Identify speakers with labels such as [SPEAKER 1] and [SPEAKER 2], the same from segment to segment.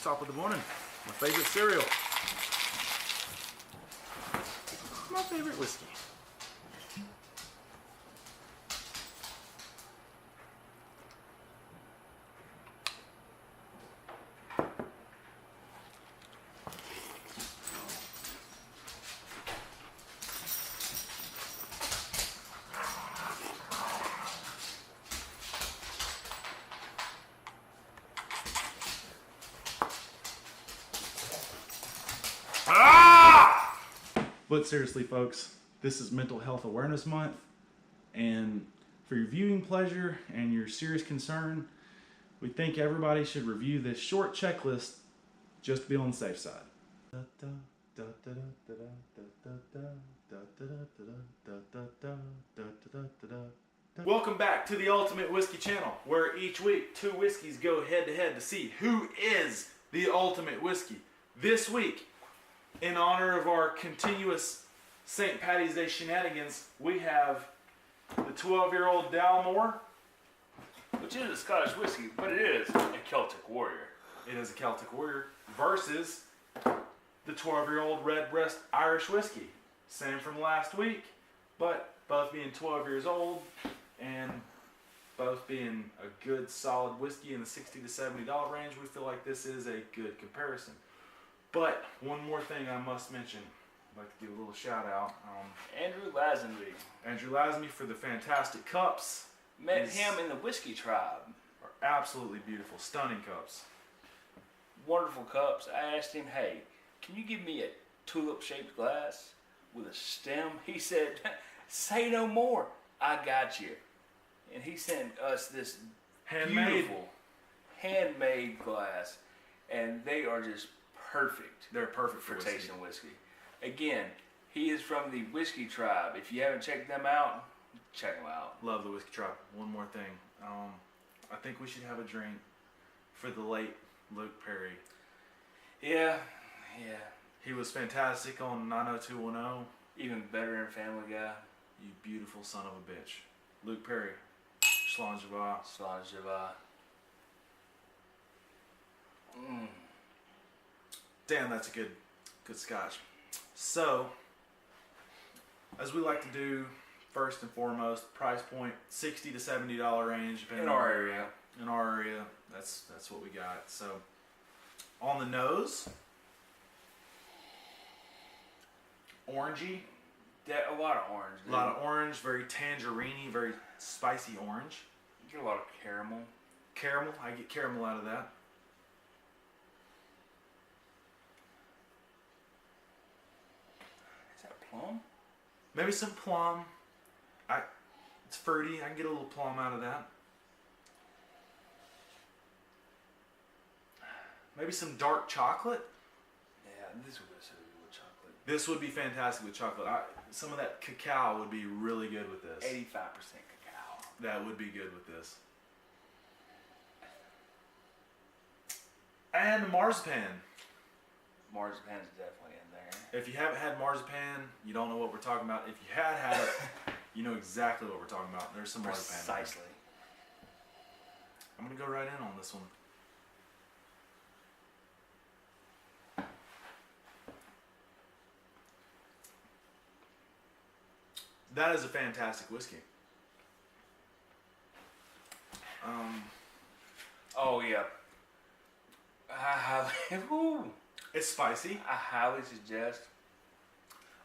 [SPEAKER 1] top of the morning. My favorite cereal. My favorite whiskey. But seriously, folks, this is Mental Health Awareness Month, and for your viewing pleasure and your serious concern, we think everybody should review this short checklist just to be on the safe side. Welcome back to the Ultimate Whiskey Channel, where each week two whiskeys go head-to-head to see who is the ultimate whiskey. This week, in honor of our continuous St. Paddy's Day shenanigans, we have the 12-year-old Dalmore.
[SPEAKER 2] Which is a Scottish whiskey, but it is a Celtic Warrior.
[SPEAKER 1] It is a Celtic Warrior versus the 12-year-old Redbreast Irish whiskey. Same from last week, but both being 12 years old and both being a good solid whiskey in the $60 to $70 range, we feel like this is a good comparison. But one more thing I must mention. I'd like to give a little shout out.
[SPEAKER 2] Andrew Lazenby.
[SPEAKER 1] Andrew Lazenby for the fantastic cups.
[SPEAKER 2] Met him in the Whisky Tribe.
[SPEAKER 1] Are absolutely beautiful, stunning cups.
[SPEAKER 2] Wonderful cups. I asked him, hey, can you give me a tulip-shaped glass with a stem? He said, say no more. I got you. And he sent us this beautiful handmade glass. And they are just perfect.
[SPEAKER 1] They're perfect for
[SPEAKER 2] tasting whiskey. Again, he is from the Whisky Tribe. If you haven't checked them out, check them out.
[SPEAKER 1] Love the Whisky Tribe. One more thing. I think we should have a drink for the late Luke Perry.
[SPEAKER 2] Yeah.
[SPEAKER 1] He was fantastic on 90210.
[SPEAKER 2] Even better in Family Guy.
[SPEAKER 1] You beautiful son of a bitch. Luke Perry. Slán Java.
[SPEAKER 2] Slán Java.
[SPEAKER 1] Damn, that's a good scotch. So, as we like to do, first and foremost, price point $60 to $70 range.
[SPEAKER 2] In our area.
[SPEAKER 1] In our area, that's what we got. So, on the nose, orangey.
[SPEAKER 2] A lot of orange.
[SPEAKER 1] A lot of orange, very tangerine-y, very spicy orange.
[SPEAKER 2] You get a lot of caramel.
[SPEAKER 1] Caramel, I get caramel out of that.
[SPEAKER 2] Plum?
[SPEAKER 1] Maybe some plum. It's fruity. I can get a little plum out of that. Maybe some dark chocolate.
[SPEAKER 2] Yeah, this would be so good with chocolate.
[SPEAKER 1] This would be fantastic with chocolate. Some of that cacao would be really good with this.
[SPEAKER 2] 85% cacao.
[SPEAKER 1] That would be good with this. And marzipan.
[SPEAKER 2] Marzipan is definitely in there.
[SPEAKER 1] If you haven't had marzipan, you don't know what we're talking about. If you had it, you know exactly what we're talking about. There's some marzipan.
[SPEAKER 2] Precisely.
[SPEAKER 1] I'm going to go right in on this one. That is a fantastic whiskey.
[SPEAKER 2] Oh yeah.
[SPEAKER 1] It's spicy.
[SPEAKER 2] I highly suggest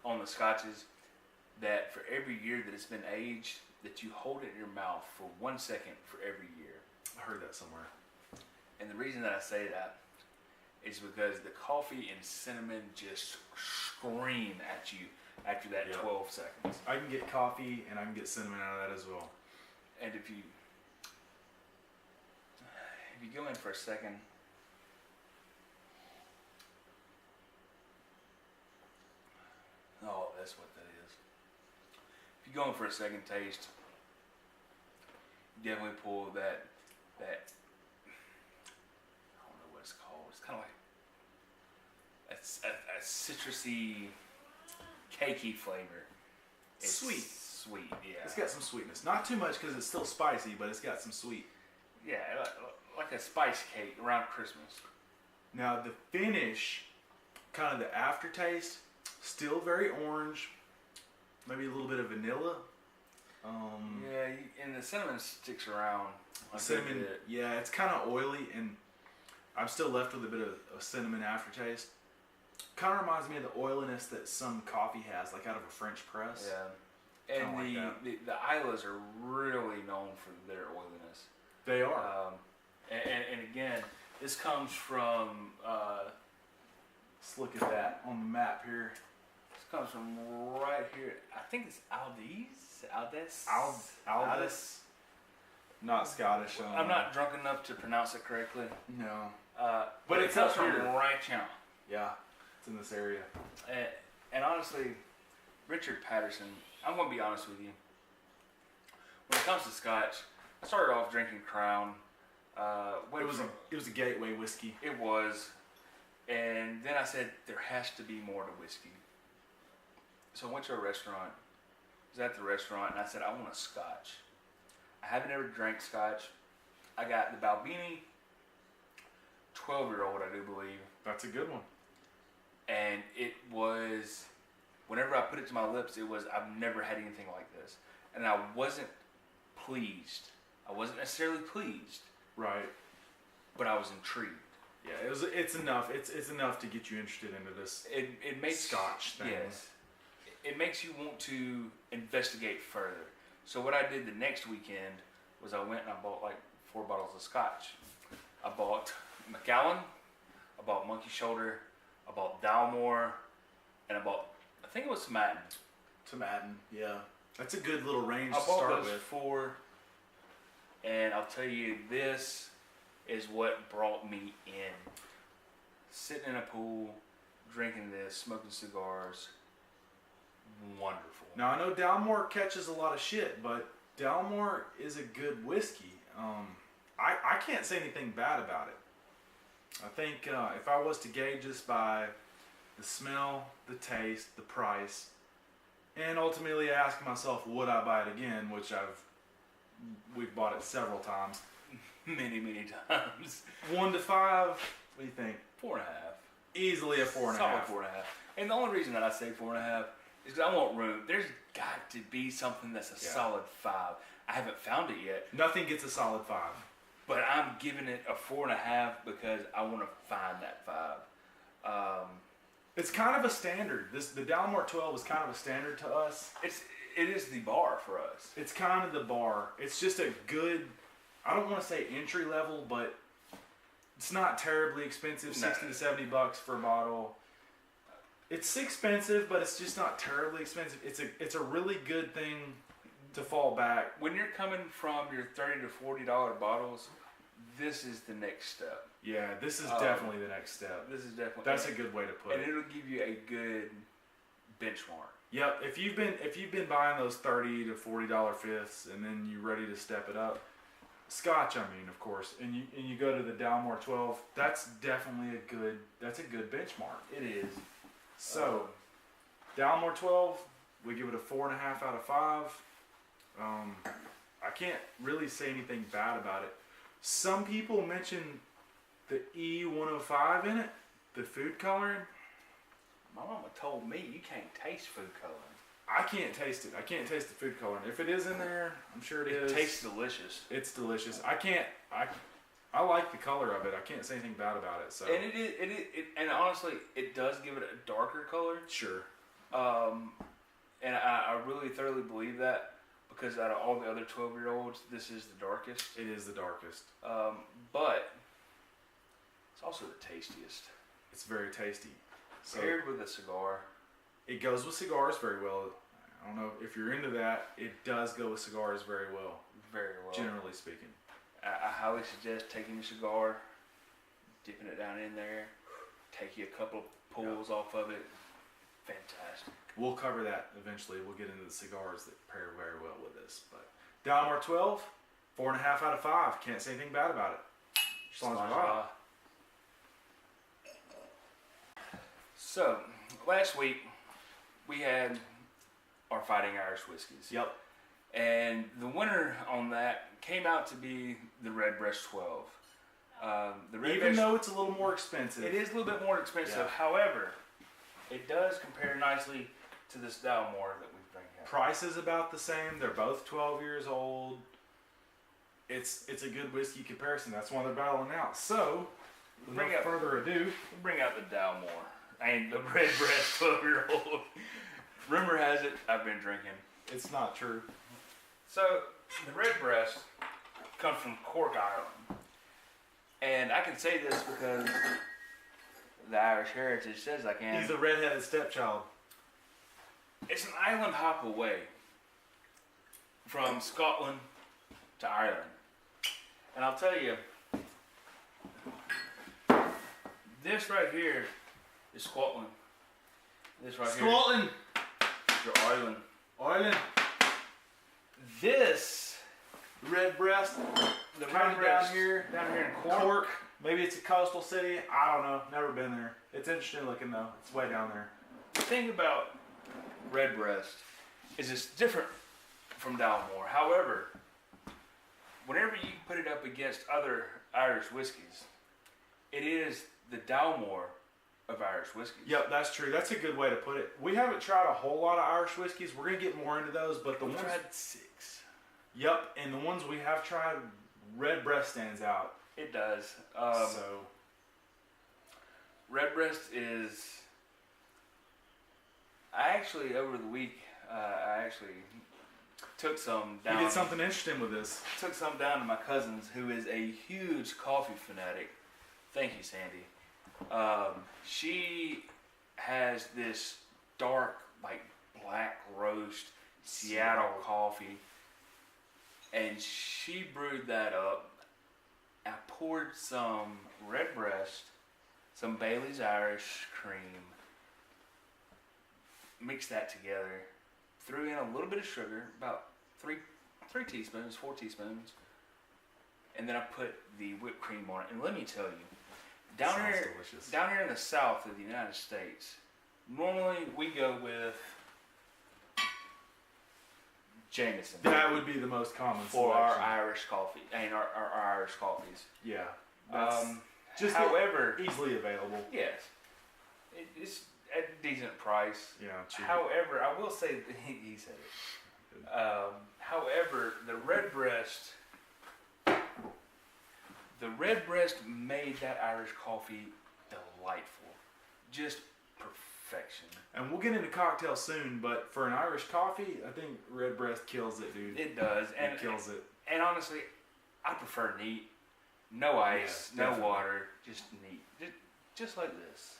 [SPEAKER 2] on the scotches that for every year that it's been aged, that you hold it in your mouth for 1 second for every year.
[SPEAKER 1] I heard that somewhere.
[SPEAKER 2] And the reason that I say that is because the coffee and cinnamon just scream at you after that 12 seconds.
[SPEAKER 1] I can get coffee and I can get cinnamon out of that as well.
[SPEAKER 2] And if you go in for a second, oh, that's what that is. If you go in for a second taste, you definitely pull that I don't know what it's called. It's kind of like a citrusy, cakey flavor. It's
[SPEAKER 1] sweet.
[SPEAKER 2] Sweet, yeah.
[SPEAKER 1] It's got some sweetness. Not too much because it's still spicy, but it's got some sweet.
[SPEAKER 2] Yeah, like a spice cake around Christmas.
[SPEAKER 1] Now the finish, kind of the aftertaste, still very orange, maybe a little bit of vanilla.
[SPEAKER 2] Yeah, and the cinnamon sticks around. A
[SPEAKER 1] Cinnamon,
[SPEAKER 2] good bit.
[SPEAKER 1] yeah, it's kind of oily, and I'm still left with a bit of a cinnamon aftertaste. Kind of reminds me of the oiliness that some coffee has, like out of a French press.
[SPEAKER 2] Yeah, and
[SPEAKER 1] Kinda like
[SPEAKER 2] the Islas are really known for their oiliness.
[SPEAKER 1] They are.
[SPEAKER 2] And again, this comes from.
[SPEAKER 1] Let's look at that on the map here.
[SPEAKER 2] This comes from right here. I think it's Aldis.
[SPEAKER 1] Aldis. Not Scottish.
[SPEAKER 2] I'm not drunk enough to pronounce it correctly.
[SPEAKER 1] No.
[SPEAKER 2] But it comes
[SPEAKER 1] up
[SPEAKER 2] from
[SPEAKER 1] here.
[SPEAKER 2] right now.
[SPEAKER 1] Yeah, it's in this area.
[SPEAKER 2] And honestly, Richard Patterson, I'm going to be honest with you. When it comes to Scotch, I started off drinking Crown.
[SPEAKER 1] It was a gateway whiskey.
[SPEAKER 2] It was. And then I said, there has to be more to whiskey. So I went to a restaurant. I was at the restaurant and I said, I want a Scotch. I haven't ever drank Scotch. I got the Balbini 12-year-old, I do believe.
[SPEAKER 1] That's a good one.
[SPEAKER 2] And it was, whenever I put it to my lips, it was, I've never had anything like this. And I wasn't pleased. I wasn't necessarily pleased.
[SPEAKER 1] Right.
[SPEAKER 2] But I was intrigued.
[SPEAKER 1] Yeah, it's enough. It's enough to get you interested into this.
[SPEAKER 2] It makes
[SPEAKER 1] Scotch thing.
[SPEAKER 2] Yes. It makes you want to investigate further. So what I did the next weekend was I went and I bought like 4 bottles of Scotch. I bought Macallan, I bought Monkey Shoulder, I bought Dalmore, and I think it was Tomatin.
[SPEAKER 1] Tomatin, yeah. That's a good little range
[SPEAKER 2] I
[SPEAKER 1] to
[SPEAKER 2] bought
[SPEAKER 1] start
[SPEAKER 2] those
[SPEAKER 1] with.
[SPEAKER 2] 4, and I'll tell you, this is what brought me in. Sitting in a pool, drinking this, smoking cigars. Wonderful.
[SPEAKER 1] Now I know Dalmore catches a lot of shit, but Dalmore is a good whiskey. I can't say anything bad about it. I think if I was to gauge this by the smell, the taste, the price, and ultimately ask myself, would I buy it again? Which we've bought it several times.
[SPEAKER 2] Many times.
[SPEAKER 1] 1 to 5. What do you think?
[SPEAKER 2] 4.5.
[SPEAKER 1] Easily a 4.5.
[SPEAKER 2] Solid 4.5. And the only reason that I say 4.5 is because I want room. There's got to be something that's a solid 5. I haven't found it yet.
[SPEAKER 1] Nothing gets a solid 5.
[SPEAKER 2] But I'm giving it a 4.5 because I want to find that 5.
[SPEAKER 1] It's kind of a standard. The Dalmore 12 is kind of a standard to us.
[SPEAKER 2] It is the bar for us.
[SPEAKER 1] It's kind of the bar. It's just a good, I don't want to say entry level, but it's not terribly expensive. 60 to 70 bucks for a bottle. It's expensive, but it's just not terribly expensive. It's a really good thing to fall back.
[SPEAKER 2] When you're coming from your $30 to $40 bottles, this is the next step.
[SPEAKER 1] Yeah, this is definitely the next step.
[SPEAKER 2] This is definitely.
[SPEAKER 1] That's a good way to put it.
[SPEAKER 2] And it'll give you a good benchmark.
[SPEAKER 1] Yep. If you've been buying those $30 to $40 fifths, and then you're ready to step it up, Scotch, I mean, of course, and you go to the Dalmore 12, that's definitely a good benchmark.
[SPEAKER 2] It is.
[SPEAKER 1] So, Dalmore 12, we give it a 4.5 out of 5. I can't really say anything bad about it. Some people mention the E105 in it, the food coloring.
[SPEAKER 2] My mama told me you can't taste food coloring.
[SPEAKER 1] I can't taste it. I can't taste the food coloring. If it is in there, I'm sure it is.
[SPEAKER 2] It tastes delicious.
[SPEAKER 1] It's delicious. I like the color of it. I can't say anything bad about it. So.
[SPEAKER 2] And and honestly, it does give it a darker color.
[SPEAKER 1] Sure.
[SPEAKER 2] And I really thoroughly believe that because out of all the other 12-year-olds, this is the darkest.
[SPEAKER 1] It is the darkest.
[SPEAKER 2] But it's also the tastiest.
[SPEAKER 1] It's very tasty. So
[SPEAKER 2] paired with a cigar.
[SPEAKER 1] It goes with cigars very well. I don't know if you're into that. It does go with cigars very well.
[SPEAKER 2] Very well.
[SPEAKER 1] Generally speaking.
[SPEAKER 2] I highly suggest taking your cigar, dipping it down in there, take you a couple pulls off of it. Fantastic.
[SPEAKER 1] We'll cover that eventually. We'll get into the cigars that pair very well with this. But Dalmore 12, 4.5 out of 5. Can't say anything bad about it. Slàinte.
[SPEAKER 2] So, last week we had our Fighting Irish Whiskies.
[SPEAKER 1] Yep.
[SPEAKER 2] And the winner on that came out to be the Redbreast 12. The Redbreast,
[SPEAKER 1] Even though it's a little more expensive.
[SPEAKER 2] it is a little bit more expensive.
[SPEAKER 1] Yeah.
[SPEAKER 2] However, it does compare nicely to this Dalmore that we've drank out.
[SPEAKER 1] Price is about the same. They're both 12 years old. It's a good whiskey comparison. That's why they're battling out. So, without further ado,
[SPEAKER 2] We'll bring out the Dalmore and the Redbreast 12-year-old. Rumor has it I've been drinking.
[SPEAKER 1] it's not true.
[SPEAKER 2] So, the Redbreast comes from Cork, Ireland. And I can say this because the Irish heritage says I can.
[SPEAKER 1] He's a redheaded stepchild.
[SPEAKER 2] It's an island hop away from Scotland to Ireland. And I'll tell you, this right here is Scotland. This right
[SPEAKER 1] Scotland.
[SPEAKER 2] here is Ireland.
[SPEAKER 1] Ireland.
[SPEAKER 2] This,
[SPEAKER 1] Redbreast.
[SPEAKER 2] the
[SPEAKER 1] Kind of
[SPEAKER 2] Redbreast
[SPEAKER 1] down
[SPEAKER 2] here in Cork.
[SPEAKER 1] Cork. Maybe it's a coastal city. I don't know. Never been there. It's interesting looking though. It's way down there.
[SPEAKER 2] The thing about Redbreast is it's different from Dalmore. However, whenever you put it up against other Irish whiskeys, it is the Dalmore of Irish whiskeys.
[SPEAKER 1] Yep, that's true. That's a good way to put it. We haven't tried a whole lot of Irish whiskeys. We're gonna get more into those, but the
[SPEAKER 2] We've
[SPEAKER 1] ones.
[SPEAKER 2] tried 6.
[SPEAKER 1] Yep, and the ones we have tried, Redbreast stands out.
[SPEAKER 2] It does.
[SPEAKER 1] So
[SPEAKER 2] Redbreast is. I actually over the week, I actually took some down.
[SPEAKER 1] you did something interesting with this.
[SPEAKER 2] Took some down to my cousin's, who is a huge coffee fanatic. Thank you, Sandy. She has this dark, like black roast Seattle coffee, and she brewed that up. I poured some Redbreast, some Bailey's Irish cream, mixed that together, threw in a little bit of sugar, about 3 teaspoons, 4 teaspoons, and then I put the whipped cream on it. And let me tell you, down
[SPEAKER 1] Sounds
[SPEAKER 2] here,
[SPEAKER 1] delicious.
[SPEAKER 2] down here in the south of the United States, normally we go with Jameson
[SPEAKER 1] That would be the most common
[SPEAKER 2] for our
[SPEAKER 1] selection.
[SPEAKER 2] Irish coffee and our Irish coffees.
[SPEAKER 1] Yeah. That's just
[SPEAKER 2] However,
[SPEAKER 1] easily available.
[SPEAKER 2] yes, it's at a decent price.
[SPEAKER 1] Yeah, cheap.
[SPEAKER 2] However, I will say that he said it. However, the Redbreast made that Irish coffee delightful, just perfection.
[SPEAKER 1] And we'll get into cocktails soon, but for an Irish coffee, I think Redbreast kills it, dude.
[SPEAKER 2] It does, and
[SPEAKER 1] It kills it.
[SPEAKER 2] And honestly, I prefer neat, no ice,
[SPEAKER 1] Yeah,
[SPEAKER 2] no
[SPEAKER 1] definitely.
[SPEAKER 2] water, just neat, just like this.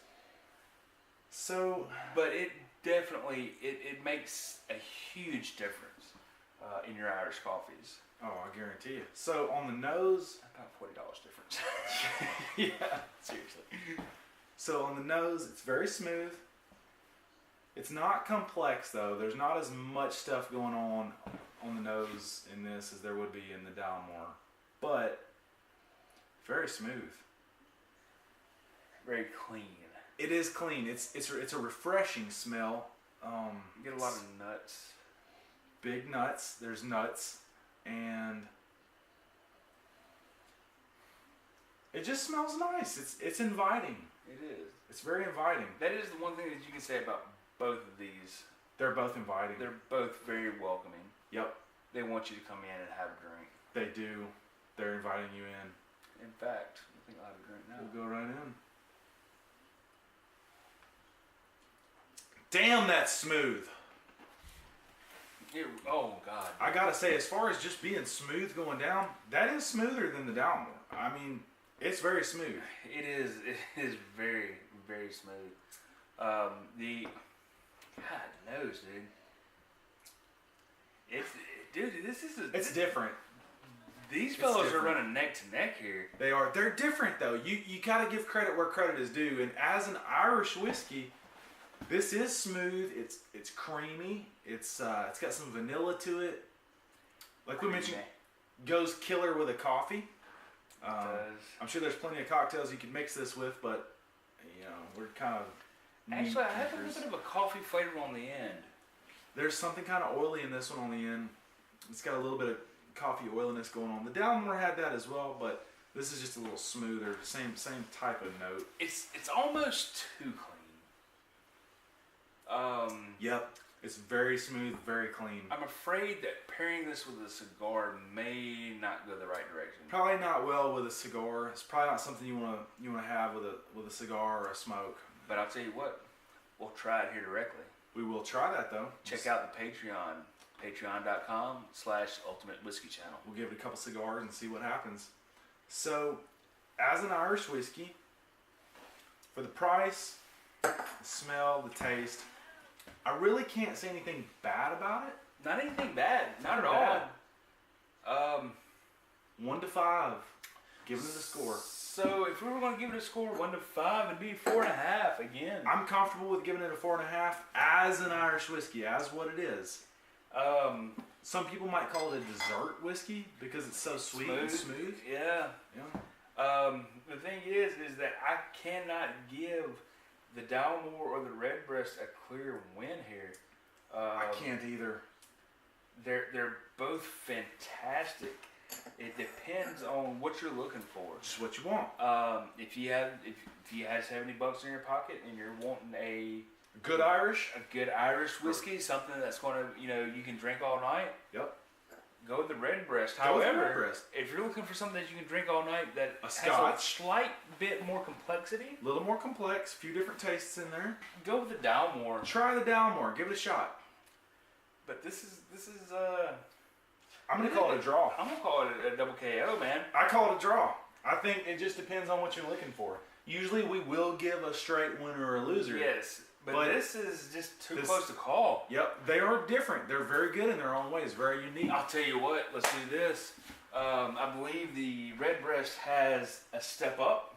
[SPEAKER 1] So,
[SPEAKER 2] But it definitely it makes a huge difference in your Irish coffees.
[SPEAKER 1] oh, I guarantee you. So on the nose,
[SPEAKER 2] About $40 difference.
[SPEAKER 1] yeah.
[SPEAKER 2] Seriously.
[SPEAKER 1] So on the nose, it's very smooth. It's not complex though. There's not as much stuff going on the nose in this as there would be in the Dalmore, but very smooth.
[SPEAKER 2] Very clean.
[SPEAKER 1] It is clean. It's a refreshing smell.
[SPEAKER 2] You get a lot of nuts.
[SPEAKER 1] Big nuts. There's nuts, and it just smells nice. It's inviting.
[SPEAKER 2] It is.
[SPEAKER 1] It's very inviting.
[SPEAKER 2] That is the one thing that you can say about both of these.
[SPEAKER 1] They're both inviting.
[SPEAKER 2] They're both very welcoming.
[SPEAKER 1] Yep,
[SPEAKER 2] They want you to come in and have a drink.
[SPEAKER 1] they do. They're inviting you in.
[SPEAKER 2] In fact, I think I'll have a drink now.
[SPEAKER 1] We'll go right in. Damn, that's smooth.
[SPEAKER 2] Oh God.
[SPEAKER 1] I gotta say, as far as just being smooth going down, that is smoother than the Dalmore. I mean, it's very smooth.
[SPEAKER 2] It is. It is very, very smooth. The God knows, dude. This is a.
[SPEAKER 1] It's different.
[SPEAKER 2] These
[SPEAKER 1] it's
[SPEAKER 2] fellows
[SPEAKER 1] different.
[SPEAKER 2] are running neck to neck here.
[SPEAKER 1] They are. They're different though. You gotta give credit where credit is due. And as an Irish whiskey, this is smooth. It's creamy. It's got some vanilla to it. Like we mentioned, goes killer with a coffee. I'm sure there's plenty of cocktails you can mix this with, but you know we're kind of.
[SPEAKER 2] Actually, I have a
[SPEAKER 1] drinkers.
[SPEAKER 2] little bit of a coffee flavor on the end.
[SPEAKER 1] There's something kind of oily in this one on the end. It's got a little bit of coffee oiliness going on. The Dalmore had that as well, but This is just a little smoother, same type of note.
[SPEAKER 2] It's almost too clean.
[SPEAKER 1] Yep, it's very smooth, very clean.
[SPEAKER 2] I'm afraid that pairing this with a cigar may not go the right direction.
[SPEAKER 1] Probably not well with a cigar. It's probably not something you wanna have with a cigar or a smoke.
[SPEAKER 2] But I'll tell you what, we'll try it here directly.
[SPEAKER 1] We will try that though.
[SPEAKER 2] Check out the Patreon, patreon.com/Ultimate Whiskey Channel.
[SPEAKER 1] We'll give it a couple cigars and see what happens. So, as an Irish whiskey, for the price, the smell, the taste, I really can't say anything bad about it.
[SPEAKER 2] Not anything bad, not at
[SPEAKER 1] bad.
[SPEAKER 2] all.
[SPEAKER 1] 1 to 5. Giving it a score.
[SPEAKER 2] So if we were going to give it a score 1 to 5, it'd be 4.5 again.
[SPEAKER 1] I'm comfortable with giving it a 4.5 as an Irish whiskey, as what it is. Some people might call it a dessert whiskey because it's so sweet and smooth.
[SPEAKER 2] Yeah. The thing is that I cannot give the Dalmore or the Redbreast a clear win here.
[SPEAKER 1] I can't either.
[SPEAKER 2] They're both fantastic. It depends on what you're looking for.
[SPEAKER 1] Just what you want.
[SPEAKER 2] If you have $70 in your pocket and you're wanting a
[SPEAKER 1] good Irish
[SPEAKER 2] whiskey, something that's going to you can drink all night.
[SPEAKER 1] Yep.
[SPEAKER 2] Go with the Redbreast.
[SPEAKER 1] Go with the
[SPEAKER 2] However,
[SPEAKER 1] Redbreast.
[SPEAKER 2] if you're looking for something that you can drink all night that has
[SPEAKER 1] Scotch.
[SPEAKER 2] a slight bit more complexity,
[SPEAKER 1] A little more complex, a few different tastes in there.
[SPEAKER 2] go with the Dalmore.
[SPEAKER 1] Try the Dalmore. Give it a shot.
[SPEAKER 2] But this is
[SPEAKER 1] I'm gonna call it a draw.
[SPEAKER 2] I'm gonna call it a double KO, man.
[SPEAKER 1] I call it a draw. I think it just depends on what you're looking for. Usually we will give a straight winner or a loser.
[SPEAKER 2] Yes, but this is just too
[SPEAKER 1] this-
[SPEAKER 2] close to call.
[SPEAKER 1] Yep, they are different. They're very good in their own ways. Very unique.
[SPEAKER 2] I'll tell you what. Let's do this. I believe the Redbreast has a step up.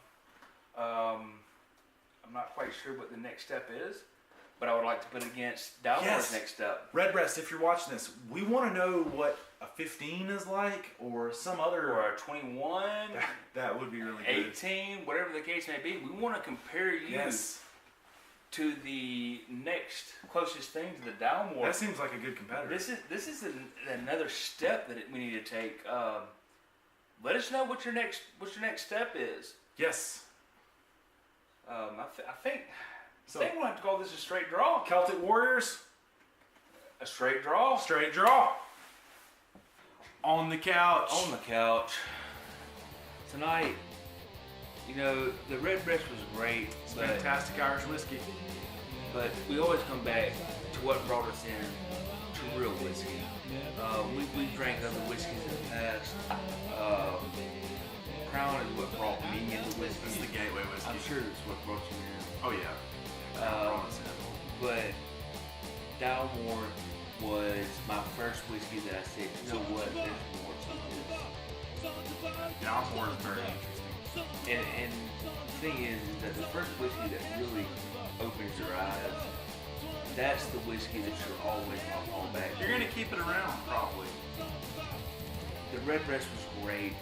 [SPEAKER 2] I'm not quite sure what the next step is, but I would like to put it against Dalmore's
[SPEAKER 1] Yes.
[SPEAKER 2] next step.
[SPEAKER 1] Redbreast, if you're watching this, we want to know what a 15 is like, or some other.
[SPEAKER 2] Or a 21,
[SPEAKER 1] That would be really good.
[SPEAKER 2] 18, whatever the case may be. We want to compare you
[SPEAKER 1] Yes,
[SPEAKER 2] to the next closest thing to the Dalmore.
[SPEAKER 1] that seems like a good competitor.
[SPEAKER 2] This is another step that we need to take. Let us know what your next step is.
[SPEAKER 1] Yes.
[SPEAKER 2] I think
[SPEAKER 1] So
[SPEAKER 2] we'll have to call this a straight draw.
[SPEAKER 1] Celtic Warriors,
[SPEAKER 2] A straight draw.
[SPEAKER 1] straight draw. On the couch.
[SPEAKER 2] On the couch tonight. The Redbreast was great, but
[SPEAKER 1] Fantastic Irish whiskey.
[SPEAKER 2] we always come back to what brought us in to real whiskey. We drank other whiskeys in the past. Crown is what brought me into whiskey.
[SPEAKER 1] This is the gateway whiskey.
[SPEAKER 2] I'm sure it's what brought you in.
[SPEAKER 1] Oh yeah.
[SPEAKER 2] But Dalmore was my first whiskey that I said, you know what, there's more to this.
[SPEAKER 1] Dalmore is very interesting.
[SPEAKER 2] And the thing is that the first whiskey that really opens your eyes, that's the whiskey that you're always going to fall back to.
[SPEAKER 1] You're gonna keep it around, probably.
[SPEAKER 2] The Redbreast was great,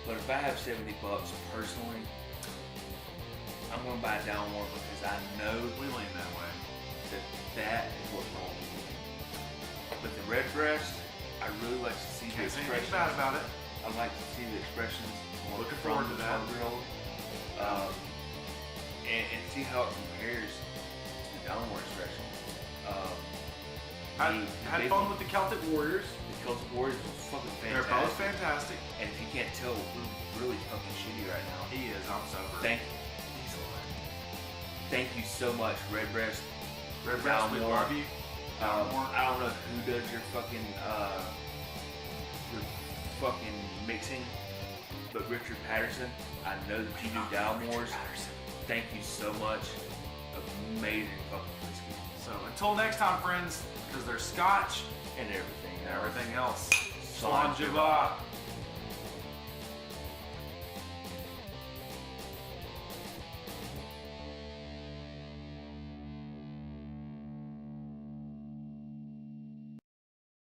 [SPEAKER 2] but if I have $70 personally, I'm going to buy a Dalmore because I know
[SPEAKER 1] We lean that way.
[SPEAKER 2] that is what brought me in. But the Redbreast, I really like to see the
[SPEAKER 1] Can't say anything
[SPEAKER 2] expressions.
[SPEAKER 1] bad about it.
[SPEAKER 2] I like to see the expressions
[SPEAKER 1] Looking
[SPEAKER 2] from
[SPEAKER 1] forward to
[SPEAKER 2] the
[SPEAKER 1] that.
[SPEAKER 2] 12-year-old, and see how it compares to the Dalmore expression.
[SPEAKER 1] Had fun with the Celtic Warriors.
[SPEAKER 2] The Celtic Warriors was fucking fantastic.
[SPEAKER 1] They're both fantastic.
[SPEAKER 2] And if you can't tell, we're really fucking shitty right now.
[SPEAKER 1] He is. I'm sober.
[SPEAKER 2] Thank you so much, Redbreast.
[SPEAKER 1] Redbreast, we
[SPEAKER 2] Dalmore.
[SPEAKER 1] love you. Dalmore.
[SPEAKER 2] I don't know who does your fucking mixing, but Richard Patterson, I know that you do Dalmore's. Thank you so much. Amazing fucking whiskey.
[SPEAKER 1] So until next time, friends, because there's Scotch
[SPEAKER 2] And everything.
[SPEAKER 1] and everything else.
[SPEAKER 2] Slán
[SPEAKER 1] Slán Java.